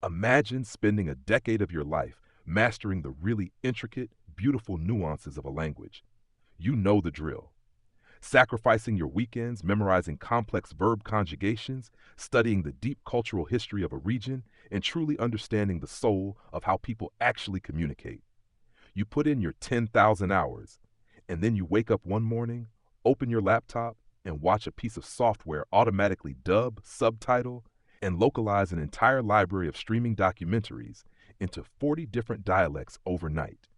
Imagine spending a decade of your life mastering the really intricate, beautiful nuances of a language. You know the drill. Sacrificing your weekends memorizing complex verb conjugations, studying the deep cultural history of a region, and truly understanding the soul of how people actually communicate. You put in your 10,000 hours, and then you wake up one morning, open your laptop, and watch a piece of software automatically dub, subtitle, and localize an entire library of streaming documentaries into 40 different dialects overnight.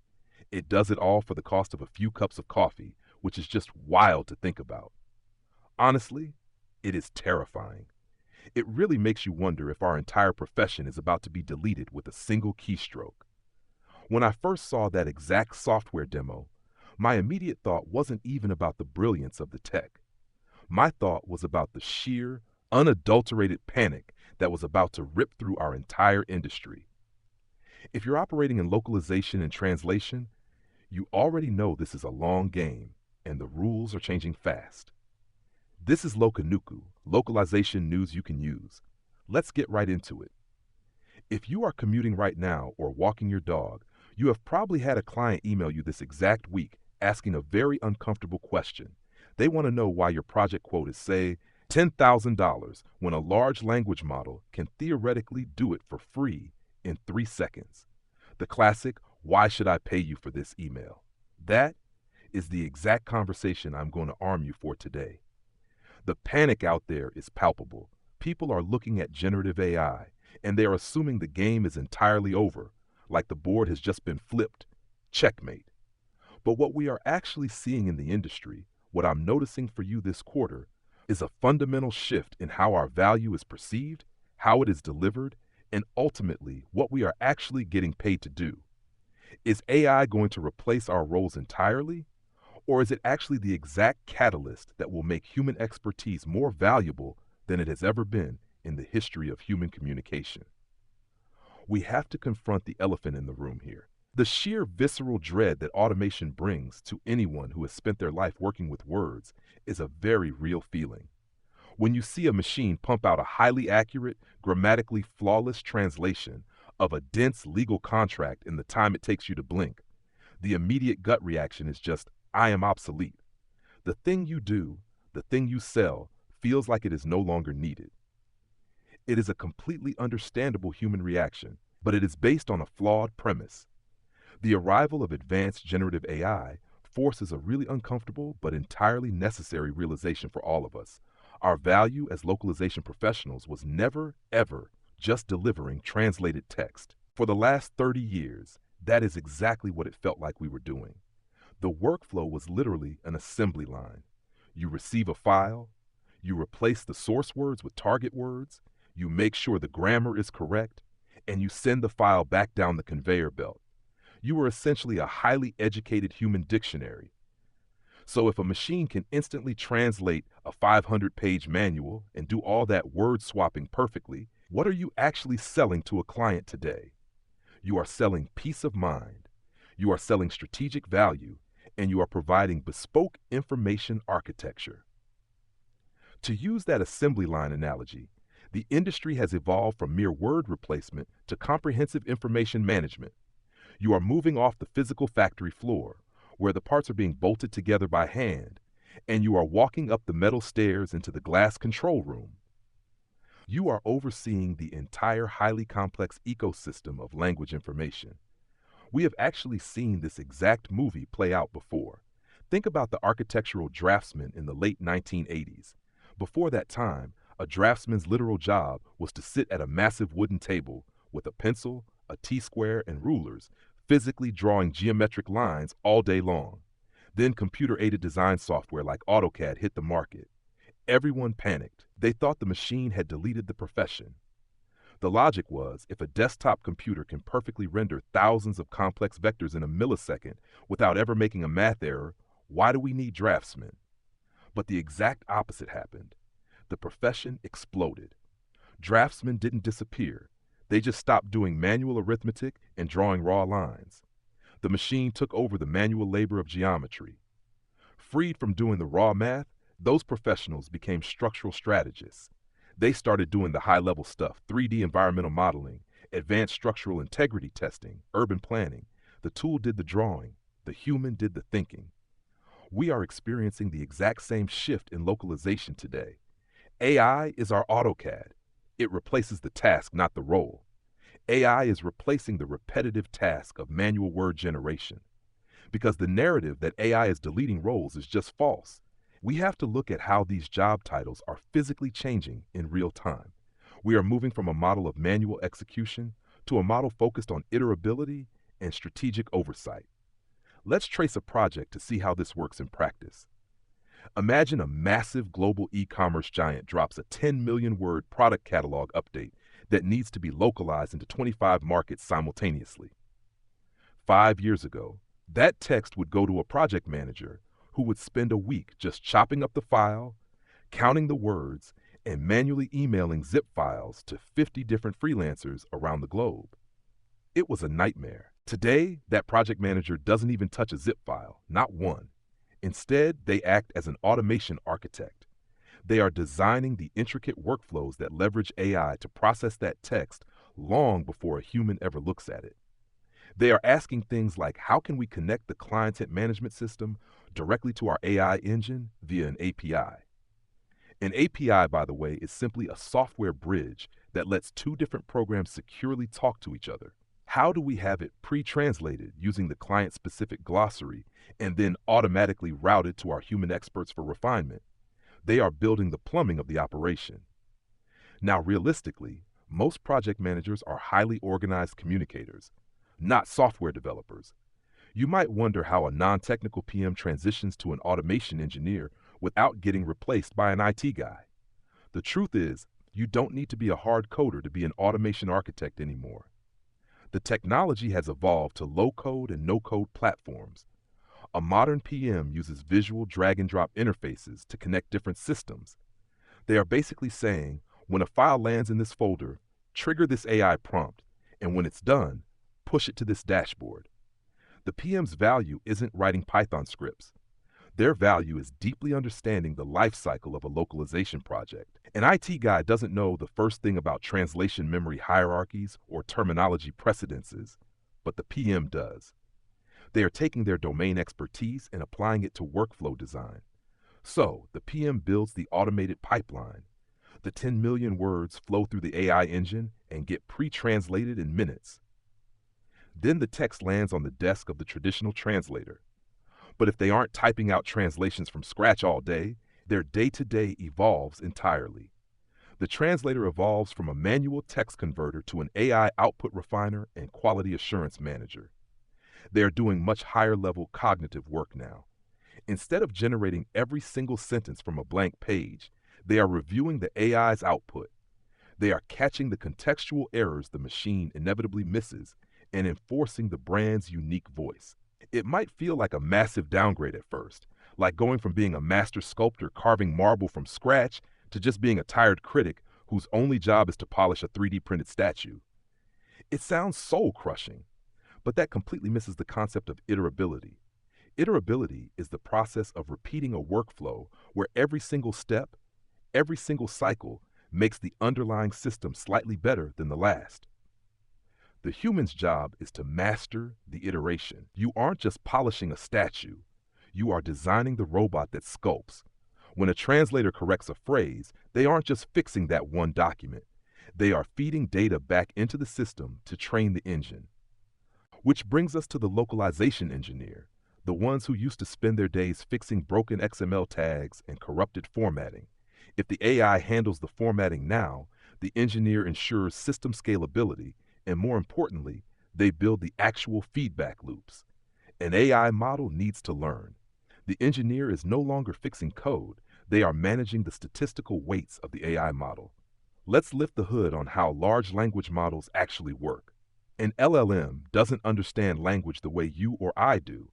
It does it all for the cost of a few cups of coffee, which is just wild to think about. Honestly, it is terrifying. It really makes you wonder if our entire profession is about to be deleted with a single keystroke. When I first saw that exact software demo, my immediate thought wasn't even about the brilliance of the tech. My thought was about the sheer, unadulterated panic that was about to rip through our entire industry. If you're operating in localization and translation, you already know this is a long game, and the rules are changing fast. This is Lokanuku, localization news you can use. Let's get right into it. If you are commuting right now or walking your dog, you have probably had a client email you this exact week asking a very uncomfortable question. They want to know why your project quote is, say, $10,000 when a large language model can theoretically do it for free in 3 seconds. The classic, why should I pay you for this email? That is the exact conversation I'm going to arm you for today. The panic out there is palpable. People are looking at generative AI, and they are assuming the game is entirely over, like the board has just been flipped. Checkmate. But what we are actually seeing in the industry, what I'm noticing for you this quarter, is a fundamental shift in how our value is perceived, how it is delivered, and ultimately what we are actually getting paid to do. Is AI going to replace our roles entirely? Or is it actually the exact catalyst that will make human expertise more valuable than it has ever been in the history of human communication? We have to confront the elephant in the room here. The sheer visceral dread that automation brings to anyone who has spent their life working with words is a very real feeling. When you see a machine pump out a highly accurate, grammatically flawless translation of a dense legal contract in the time it takes you to blink, the immediate gut reaction is just, I am obsolete. The thing you do, the thing you sell, feels like it is no longer needed. It is a completely understandable human reaction, but it is based on a flawed premise. The arrival of advanced generative AI forces a really uncomfortable but entirely necessary realization for all of us. Our value as localization professionals was never, ever just delivering translated text. For the last 30 years, that is exactly what it felt like we were doing. The workflow was literally an assembly line. You receive a file, you replace the source words with target words, you make sure the grammar is correct, and you send the file back down the conveyor belt. You are essentially a highly educated human dictionary. So if a machine can instantly translate a 500-page manual and do all that word swapping perfectly, what are you actually selling to a client today? You are selling peace of mind. You are selling strategic value, and you are providing bespoke information architecture. To use that assembly line analogy, the industry has evolved from mere word replacement to comprehensive information management. You are moving off the physical factory floor, where the parts are being bolted together by hand, and you are walking up the metal stairs into the glass control room. You are overseeing the entire highly complex ecosystem of language information. We have actually seen this exact movie play out before. Think about the architectural draftsman in the late 1980s. Before that time, a draftsman's literal job was to sit at a massive wooden table with a pencil, a T-square, and rulers, physically drawing geometric lines all day long. Then computer-aided design software like AutoCAD hit the market. Everyone panicked. They thought the machine had deleted the profession. The logic was, if a desktop computer can perfectly render thousands of complex vectors in a millisecond without ever making a math error, why do we need draftsmen? But the exact opposite happened. The profession exploded. Draftsmen didn't disappear. They just stopped doing manual arithmetic and drawing raw lines. The machine took over the manual labor of geometry. Freed from doing the raw math, those professionals became structural strategists. They started doing the high-level stuff, 3D environmental modeling, advanced structural integrity testing, urban planning. The tool did the drawing, the human did the thinking. We are experiencing the exact same shift in localization today. AI is our AutoCAD. It replaces the task, not the role. AI is replacing the repetitive task of manual word generation. Because the narrative that AI is deleting roles is just false. We have to look at how these job titles are physically changing in real time. We are moving from a model of manual execution to a model focused on iterability and strategic oversight. Let's trace a project to see how this works in practice. Imagine a massive global e-commerce giant drops a 10 million word product catalog update that needs to be localized into 25 markets simultaneously. 5 years ago, that text would go to a project manager who would spend a week just chopping up the file, counting the words, and manually emailing zip files to 50 different freelancers around the globe. It was a nightmare. Today, that project manager doesn't even touch a zip file, not one. Instead, they act as an automation architect. They are designing the intricate workflows that leverage AI to process that text long before a human ever looks at it. They are asking things like, how can we connect the client management system directly to our AI engine via an API? An API, by the way, is simply a software bridge that lets two different programs securely talk to each other. How do we have it pre-translated using the client-specific glossary and then automatically routed to our human experts for refinement? They are building the plumbing of the operation. Now, realistically, most project managers are highly organized communicators, not software developers. You might wonder how a non-technical PM transitions to an automation engineer without getting replaced by an IT guy. The truth is, you don't need to be a hard coder to be an automation architect anymore. The technology has evolved to low-code and no-code platforms. A modern PM uses visual drag-and-drop interfaces to connect different systems. They are basically saying, when a file lands in this folder, trigger this AI prompt, and when it's done, push it to this dashboard. The PM's value isn't writing Python scripts. Their value is deeply understanding the life cycle of a localization project. An IT guy doesn't know the first thing about translation memory hierarchies or terminology precedences, but the PM does. They are taking their domain expertise and applying it to workflow design. So, the PM builds the automated pipeline. The 10 million words flow through the AI engine and get pre-translated in minutes. Then the text lands on the desk of the traditional translator. But if they aren't typing out translations from scratch all day, their day-to-day evolves entirely. The translator evolves from a manual text converter to an AI output refiner and quality assurance manager. They are doing much higher-level cognitive work now. Instead of generating every single sentence from a blank page, they are reviewing the AI's output. They are catching the contextual errors the machine inevitably misses and enforcing the brand's unique voice. It might feel like a massive downgrade at first, like going from being a master sculptor carving marble from scratch to just being a tired critic whose only job is to polish a 3D printed statue. It sounds soul-crushing, but that completely misses the concept of iterability. Iterability is the process of repeating a workflow where every single step, every single cycle makes the underlying system slightly better than the last. The human's job is to master the iteration. You aren't just polishing a statue. You are designing the robot that sculpts. When a translator corrects a phrase, they aren't just fixing that one document. They are feeding data back into the system to train the engine. Which brings us to the localization engineer, the ones who used to spend their days fixing broken XML tags and corrupted formatting. If the AI handles the formatting now, the engineer ensures system scalability, and more importantly, they build the actual feedback loops. An AI model needs to learn. The engineer is no longer fixing code. They are managing the statistical weights of the AI model. Let's lift the hood on how large language models actually work. An LLM doesn't understand language the way you or I do.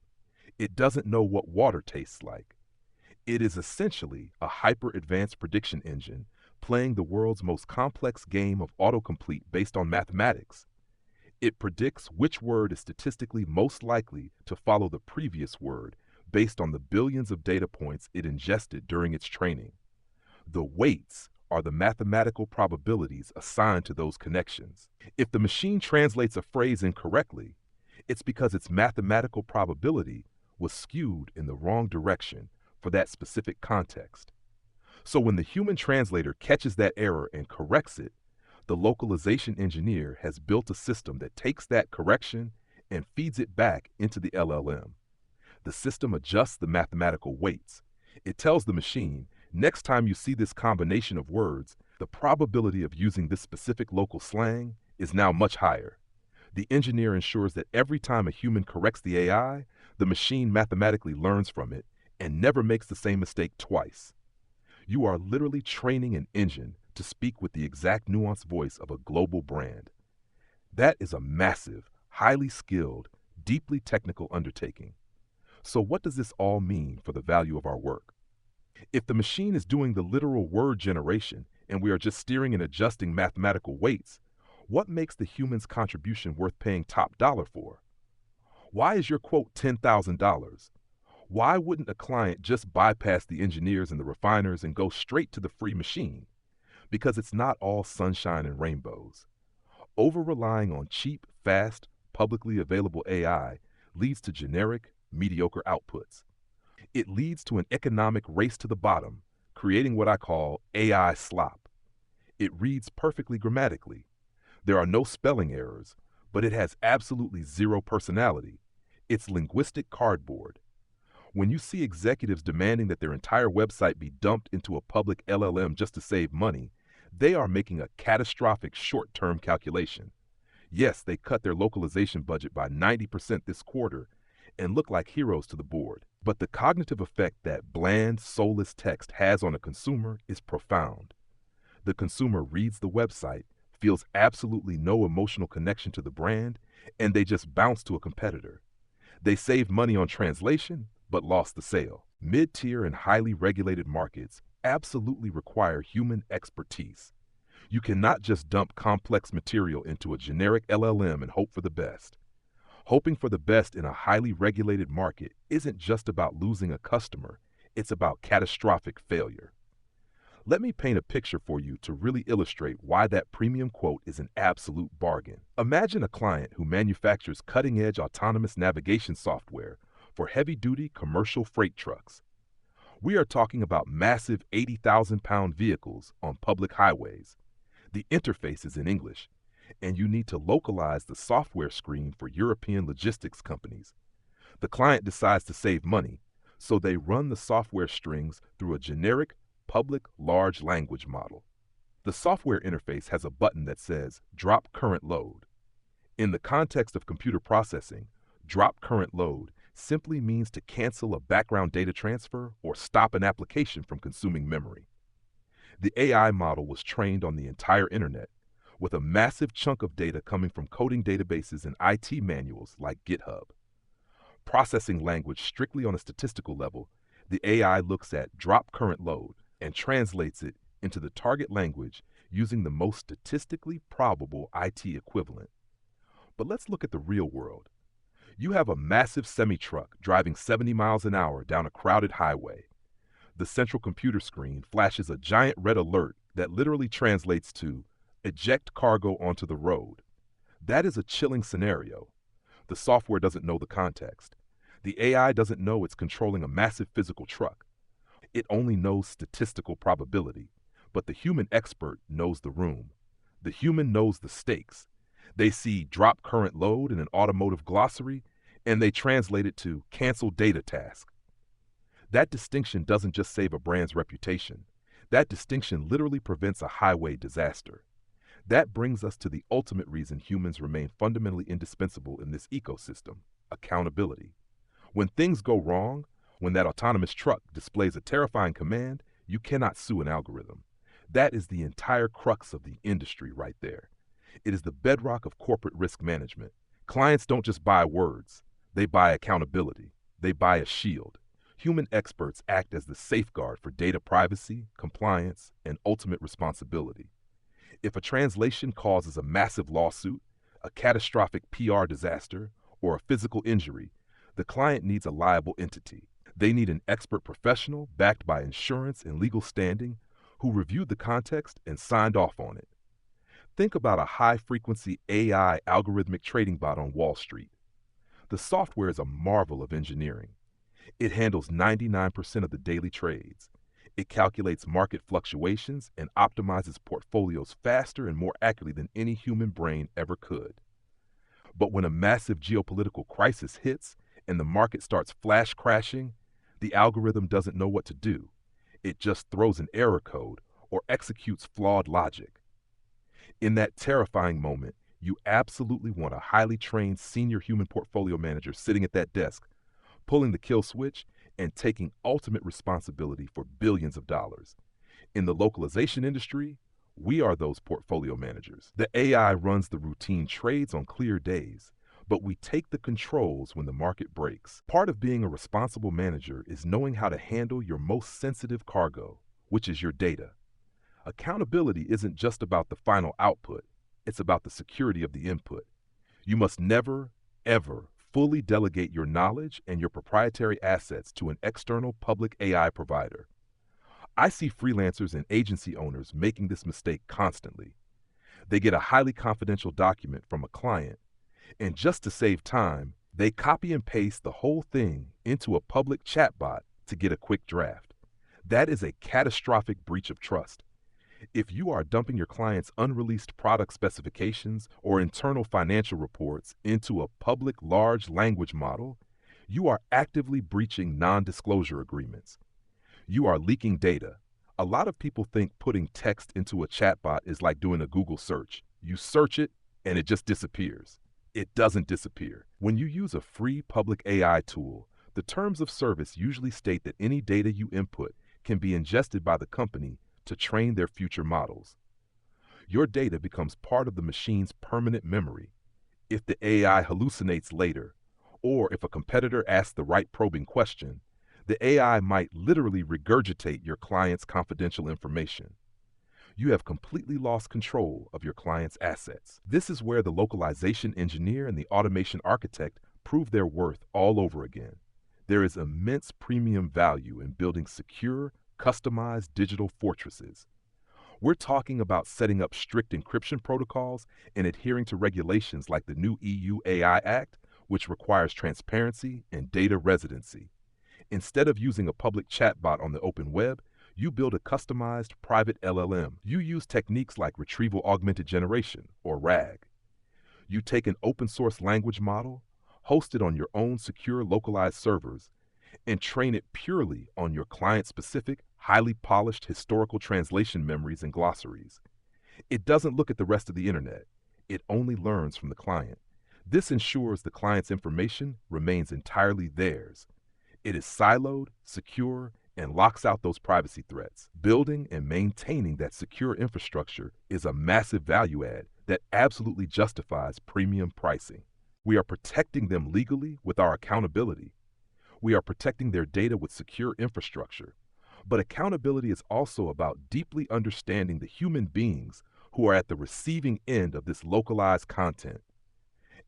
It doesn't know what water tastes like. It is essentially a hyper-advanced prediction engine playing the world's most complex game of autocomplete based on mathematics. It predicts which word is statistically most likely to follow the previous word based on the billions of data points it ingested during its training. The weights are the mathematical probabilities assigned to those connections. If the machine translates a phrase incorrectly, it's because its mathematical probability was skewed in the wrong direction for that specific context. So when the human translator catches that error and corrects it, the localization engineer has built a system that takes that correction and feeds it back into the LLM. The system adjusts the mathematical weights. It tells the machine, next time you see this combination of words, the probability of using this specific local slang is now much higher. The engineer ensures that every time a human corrects the AI, the machine mathematically learns from it and never makes the same mistake twice. You are literally training an engine to speak with the exact nuanced voice of a global brand. That is a massive, highly skilled, deeply technical undertaking. So what does this all mean for the value of our work? If the machine is doing the literal word generation and we are just steering and adjusting mathematical weights, what makes the human's contribution worth paying top dollar for? Why is your quote $10,000? Why wouldn't a client just bypass the engineers and the refiners and go straight to the free machine? Because it's not all sunshine and rainbows. Over-relying on cheap, fast, publicly available AI leads to generic, mediocre outputs. It leads to an economic race to the bottom, creating what I call AI slop. It reads perfectly grammatically. There are no spelling errors, but it has absolutely zero personality. It's linguistic cardboard. When you see executives demanding that their entire website be dumped into a public LLM just to save money, they are making a catastrophic short-term calculation. Yes, they cut their localization budget by 90% this quarter and look like heroes to the board. But the cognitive effect that bland, soulless text has on a consumer is profound. The consumer reads the website, feels absolutely no emotional connection to the brand, and they just bounce to a competitor. They saved money on translation, but lost the sale. Mid-tier and highly regulated markets absolutely require human expertise. You cannot just dump complex material into a generic LLM and hope for the best. Hoping for the best in a highly regulated market isn't just about losing a customer, it's about catastrophic failure. Let me paint a picture for you to really illustrate why that premium quote is an absolute bargain. Imagine a client who manufactures cutting-edge autonomous navigation software for heavy-duty commercial freight trucks. We are talking about massive 80,000-pound vehicles on public highways. The interface is in English, and you need to localize the software screen for European logistics companies. The client decides to save money, so they run the software strings through a generic public large language model. The software interface has a button that says Drop Current Load. In the context of computer processing, Drop Current Load simply means to cancel a background data transfer or stop an application from consuming memory. The AI model was trained on the entire internet, with a massive chunk of data coming from coding databases and IT manuals like GitHub. Processing language strictly on a statistical level, the AI looks at drop current load and translates it into the target language using the most statistically probable IT equivalent. But let's look at the real world. You have a massive semi-truck driving 70 miles an hour down a crowded highway. The central computer screen flashes a giant red alert that literally translates to eject cargo onto the road. That is a chilling scenario. The software doesn't know the context. The AI doesn't know it's controlling a massive physical truck. It only knows statistical probability, but the human expert knows the room. The human knows the stakes. They see drop current load in an automotive glossary, and they translate it to cancel data task. That distinction doesn't just save a brand's reputation. That distinction literally prevents a highway disaster. That brings us to the ultimate reason humans remain fundamentally indispensable in this ecosystem: accountability. When things go wrong, when that autonomous truck displays a terrifying command, you cannot sue an algorithm. That is the entire crux of the industry right there. It is the bedrock of corporate risk management. Clients don't just buy words, they buy accountability. They buy a shield. Human experts act as the safeguard for data privacy, compliance, and ultimate responsibility. If a translation causes a massive lawsuit, a catastrophic PR disaster, or a physical injury, the client needs a liable entity. They need an expert professional backed by insurance and legal standing who reviewed the context and signed off on it. Think about a high-frequency AI algorithmic trading bot on Wall Street. The software is a marvel of engineering. It handles 99% of the daily trades. It calculates market fluctuations and optimizes portfolios faster and more accurately than any human brain ever could. But when a massive geopolitical crisis hits and the market starts flash crashing, the algorithm doesn't know what to do. It just throws an error code or executes flawed logic. In that terrifying moment, you absolutely want a highly trained senior human portfolio manager sitting at that desk, pulling the kill switch and taking ultimate responsibility for billions of dollars. In the localization industry, we are those portfolio managers. The AI runs the routine trades on clear days, but we take the controls when the market breaks. Part of being a responsible manager is knowing how to handle your most sensitive cargo, which is your data. Accountability isn't just about the final output, it's about the security of the input. You must never, ever fully delegate your knowledge and your proprietary assets to an external public AI provider. I see freelancers and agency owners making this mistake constantly. They get a highly confidential document from a client, and just to save time, they copy and paste the whole thing into a public chatbot to get a quick draft. That is a catastrophic breach of trust. If you are dumping your client's unreleased product specifications or internal financial reports into a public large language model, you are actively breaching non-disclosure agreements. You are leaking data. A lot of people think putting text into a chatbot is like doing a Google search. You search it and it just disappears. It doesn't disappear. When you use a free public AI tool, the terms of service usually state that any data you input can be ingested by the company to train their future models. Your data becomes part of the machine's permanent memory. If the AI hallucinates later, or if a competitor asks the right probing question, the AI might literally regurgitate your client's confidential information. You have completely lost control of your client's assets. This is where the localization engineer and the automation architect prove their worth all over again. There is immense premium value in building secure, customized digital fortresses. We're talking about setting up strict encryption protocols and adhering to regulations like the new EU AI Act, which requires transparency and data residency. Instead of using a public chatbot on the open web, you build a customized private LLM. You use techniques like retrieval augmented generation, or RAG. You take an open source language model, host it on your own secure localized servers, and train it purely on your client-specific, highly polished historical translation memories and glossaries. It doesn't look at the rest of the internet. It only learns from the client. This ensures the client's information remains entirely theirs. It is siloed, secure, and locks out those privacy threats. Building and maintaining that secure infrastructure is a massive value add that absolutely justifies premium pricing. We are protecting them legally with our accountability. We are protecting their data with secure infrastructure. But accountability is also about deeply understanding the human beings who are at the receiving end of this localized content.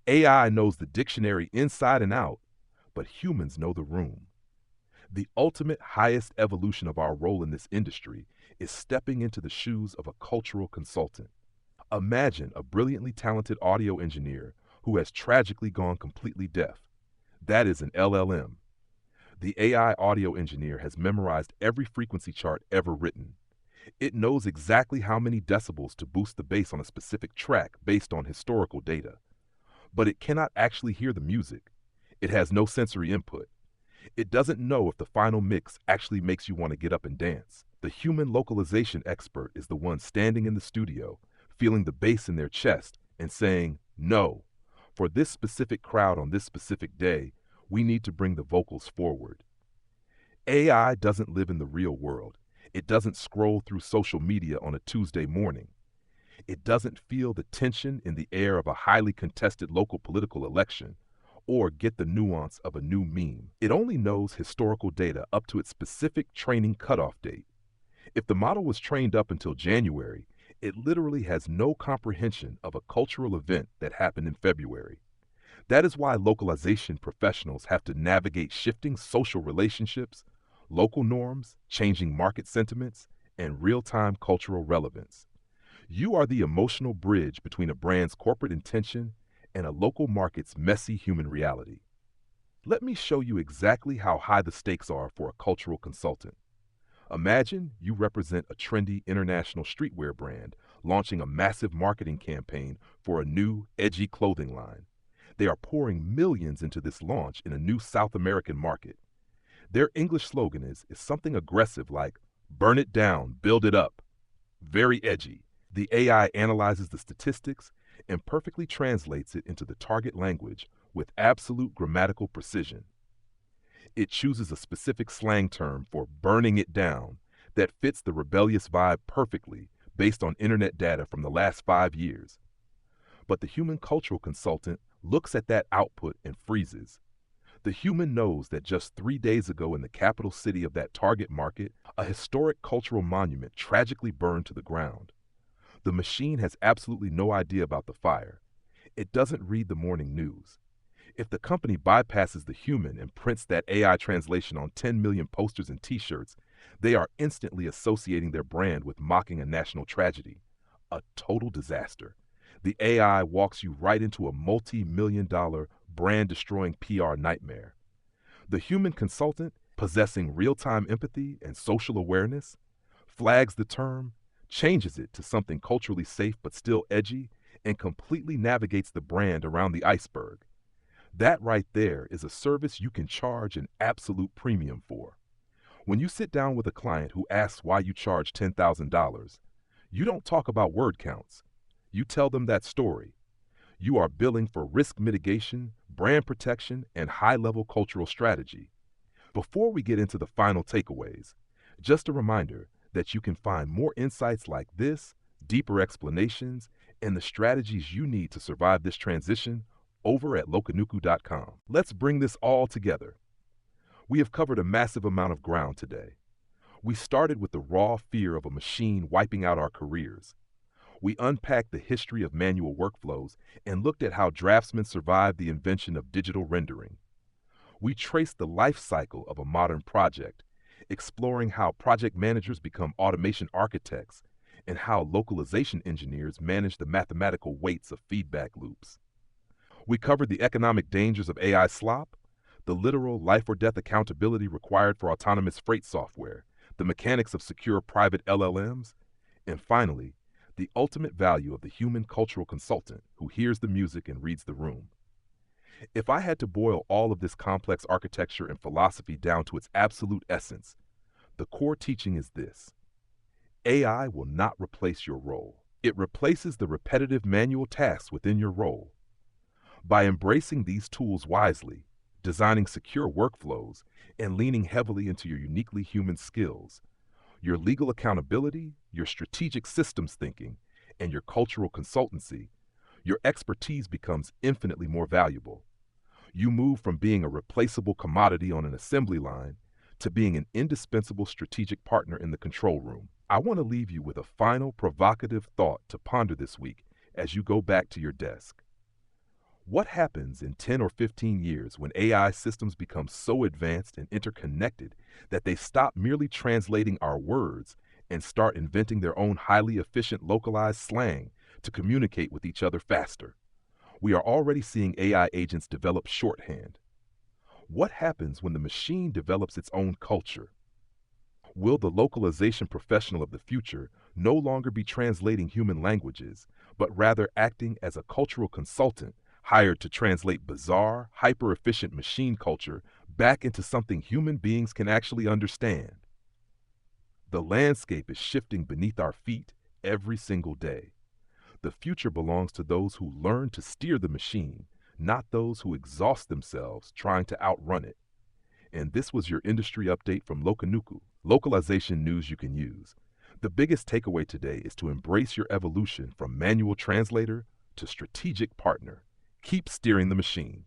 AI knows the dictionary inside and out, but humans know the room. The ultimate highest evolution of our role in this industry is stepping into the shoes of a cultural consultant. Imagine a brilliantly talented audio engineer who has tragically gone completely deaf. That is an LLM. The AI audio engineer has memorized every frequency chart ever written. It knows exactly how many decibels to boost the bass on a specific track based on historical data. But it cannot actually hear the music. It has no sensory input. It doesn't know if the final mix actually makes you want to get up and dance. The human localization expert is the one standing in the studio, feeling the bass in their chest and saying, "No, for this specific crowd on this specific day, we need to bring the vocals forward." AI doesn't live in the real world. It doesn't scroll through social media on a Tuesday morning. It doesn't feel the tension in the air of a highly contested local political election or get the nuance of a new meme. It only knows historical data up to its specific training cutoff date. If the model was trained up until January, it literally has no comprehension of a cultural event that happened in February. That is why localization professionals have to navigate shifting social relationships, local norms, changing market sentiments, and real-time cultural relevance. You are the emotional bridge between a brand's corporate intention and a local market's messy human reality. Let me show you exactly how high the stakes are for a cultural consultant. Imagine you represent a trendy international streetwear brand launching a massive marketing campaign for a new, edgy clothing line. They are pouring millions into this launch in a new South American market. Their English slogan is something aggressive like, "Burn it down, build it up." Very edgy. The AI analyzes the statistics and perfectly translates it into the target language with absolute grammatical precision. It chooses a specific slang term for burning it down that fits the rebellious vibe perfectly based on internet data from the last 5 years. But the human cultural consultant looks at that output and freezes. The human knows that just 3 days ago in the capital city of that target market, a historic cultural monument tragically burned to the ground. The machine has absolutely no idea about the fire. It doesn't read the morning news. If the company bypasses the human and prints that AI translation on 10 million posters and t-shirts, they are instantly associating their brand with mocking a national tragedy. A total disaster. The AI walks you right into a multi-million-dollar brand-destroying PR nightmare. The human consultant, possessing real-time empathy and social awareness, flags the term, changes it to something culturally safe but still edgy, and completely navigates the brand around the iceberg. That right there is a service you can charge an absolute premium for. When you sit down with a client who asks why you charge $10,000, you don't talk about word counts. You tell them that story. You are billing for risk mitigation, brand protection, and high-level cultural strategy. Before we get into the final takeaways, just a reminder that you can find more insights like this, deeper explanations, and the strategies you need to survive this transition over at locanuku.com. Let's bring this all together. We have covered a massive amount of ground today. We started with the raw fear of a machine wiping out our careers. We unpacked the history of manual workflows and looked at how draftsmen survived the invention of digital rendering. We traced the life cycle of a modern project, exploring how project managers become automation architects and how localization engineers manage the mathematical weights of feedback loops. We covered the economic dangers of AI slop, the literal life or death accountability required for autonomous freight software, the mechanics of secure private LLMs, and finally, the ultimate value of the human cultural consultant who hears the music and reads the room. If I had to boil all of this complex architecture and philosophy down to its absolute essence, the core teaching is this: AI will not replace your role. It replaces the repetitive manual tasks within your role. By embracing these tools wisely, designing secure workflows, and leaning heavily into your uniquely human skills, your legal accountability, your strategic systems thinking, and your cultural consultancy, your expertise becomes infinitely more valuable. You move from being a replaceable commodity on an assembly line to being an indispensable strategic partner in the control room. I want to leave you with a final provocative thought to ponder this week as you go back to your desk. What happens in 10 or 15 years when AI systems become so advanced and interconnected that they stop merely translating our words and start inventing their own highly efficient localized slang to communicate with each other faster? We are already seeing AI agents develop shorthand. What happens when the machine develops its own culture? Will the localization professional of the future no longer be translating human languages, but rather acting as a cultural consultant hired to translate bizarre, hyper-efficient machine culture back into something human beings can actually understand? The landscape is shifting beneath our feet every single day. The future belongs to those who learn to steer the machine, not those who exhaust themselves trying to outrun it. And this was your industry update from Locanuku, localization news you can use. The biggest takeaway today is to embrace your evolution from manual translator to strategic partner. Keep steering the machine.